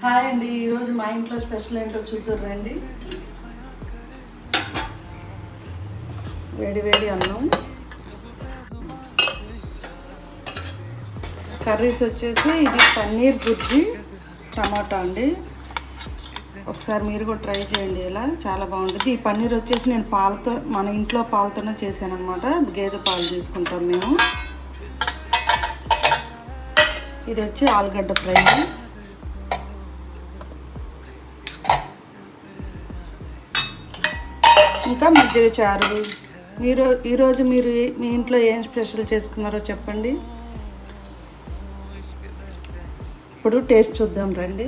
Hi అండి, ఈరోజు మా ఇంట్లో స్పెషల్ ఏంటో చూద్దాం రండి. వేడి వేడి అన్నం, కర్రీస్ వచ్చేసి ఇది పన్నీర్ బుర్జీ టమాటా అండి. ఒకసారి మీరు కూడా ట్రై చేయండి, ఇలా చాలా బాగుంటుంది. ఈ పన్నీర్ వచ్చేసి నేను పాలతో, మన ఇంట్లో పాలతోనే చేశాను అనమాట. గేదె పాలు తీసుకుంటాం మేము. ఇది వచ్చి ఆలుగడ్డ ఫ్రై, ఇంకా మజ్జిగ చారు. ఈరోజు మీరు మీ ఇంట్లో ఏం స్పెషల్ చేసుకున్నారో చెప్పండి. ఇప్పుడు టేస్ట్ చూద్దాం రండి.